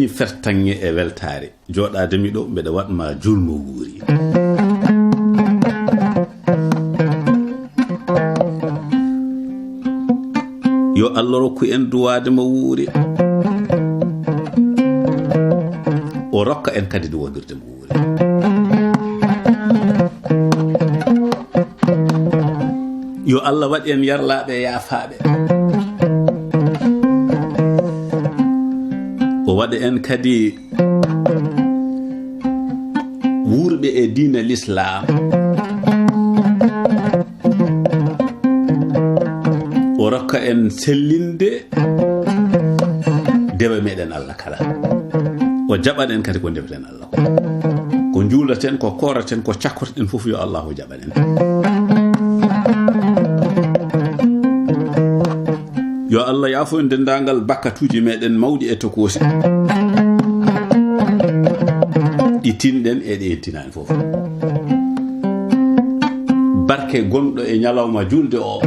dañi fertange e weltare joɗademi ɗo mbeɗa waɗma julmo wuuri yo Allah rokku en duwade mo wuuri o rokka en kadi du wodirde mo wuuri yo Allah waɗi en yarlaɓe yaafaɓe o waɗa en kadi wuurɓe e diina l'islam o rokka en sellinde dewe meɗen Allah kala o jaɓan en kadi ko deften Allah ko juulaten ko koraten ko cakkorten fof yo Allah jaɓan en yo Allah yaafo en dendagal bakkatuji meɗen mawɗi e tokosi ɗi tinɗen e ɗi tinani fof barke gonɗo e ñalawma julde o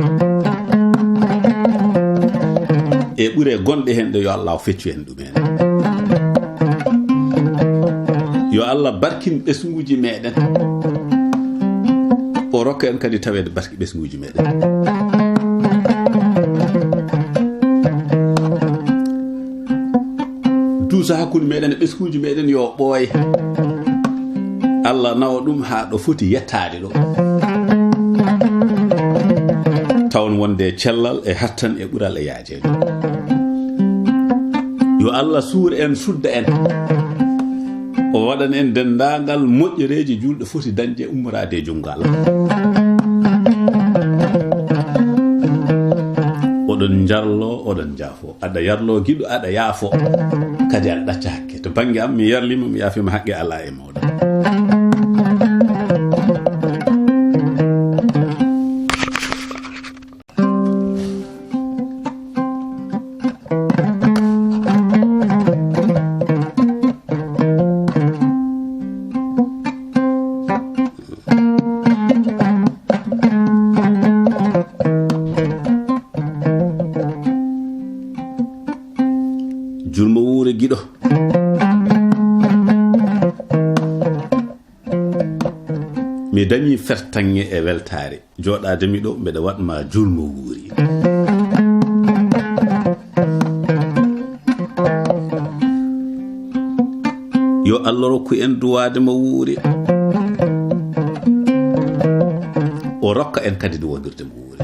e ɓure gonɗe hen ɗo yo Allah feccu en ɗumen yo Allah barkin ɓesguji meɗen o rokka en kadi tawede barki ɓesguji meɗen duusa hakkude meɗen e ɓesguji meɗen yo ɓooye Allah nawa ɗum ha ɗo foti yettade ɗo tawon wonde cellal e hattan e ɓural e yaajeede yo Allah suura en sudda en o waɗan en dendagal moƴƴereji julɗo foti dañde ummorade e jungo Allah oɗon jarlo oɗon jaafo aɗa yarlo giɗo aɗa yaafo kadi aɗa ɗacca hakke to banggue am mi yarlima mi yaafima haqqe Allah e mawɗo julmo wuure giɗo mi dañi fertange e weltare joɗademi ɗo mbeɗa waɗma julmo wuuri yo Allah rokku en duwade mo wuuri o rokka en kadi du wodirde mo wuuri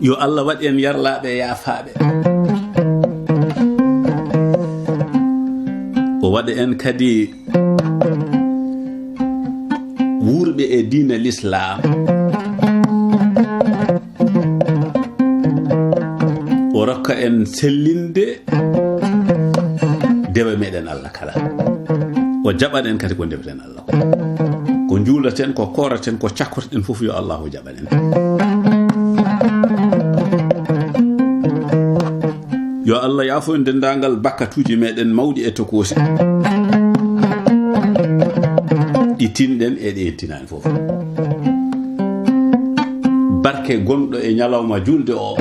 yo Allah waɗi en yarlaɓe yaafaɓe o waɗa en kadi wuurɓe e diina l'islam o rokka en sellinde dewe meɗen Allah kala o jaɓan en kadi ko deften Allah ko juulaten ko koraten ko cakkorten fof yo Allah jaɓan en yo Allah yaafo en dendagal bakkatuji meɗen mawɗi e tokosi ɗi tinɗen e ɗi tinani fof barke gonɗo e ñalawma julde o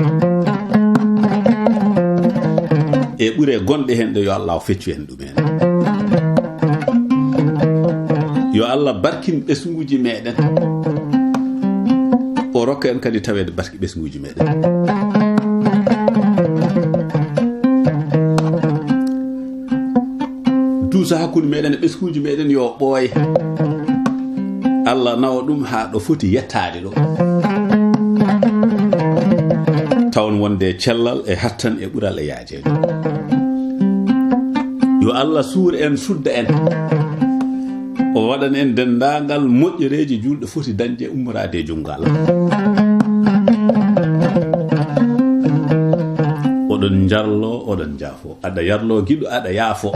e ɓure gonɗe hen ɗo yo Allah feccu en ɗumen yo Allah barkin ɓesguji meɗen o rokka en kadi tawede barki ɓesguji meɗen duusa hakkude meɗen e ɓesguji meɗen yo ɓooye Allah nawa ɗum ha ɗo foti yettade ɗo tawon wonde cellal e hattan e ɓural e yaajeede yo Allah suura en sudda en o waɗan en dendagal moƴƴereji julɗo foti dañde ummorade e jungo Allah oɗon jarlo oɗon jaafo aɗa yarlo giɗo aɗa yaafo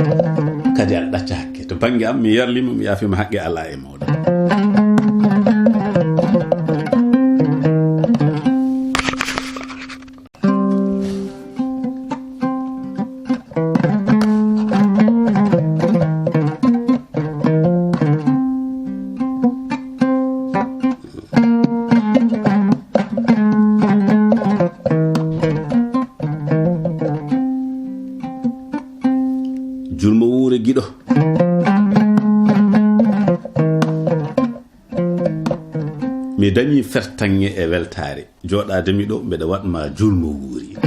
kadi aɗa ɗacca hakke to banggue am mi yarlima mi yaafima haqqe Allah e mawɗo wuure giɗo mi dañi fertange e weltare joɗade mi ɗo mbeɗa waɗma julmo wuuri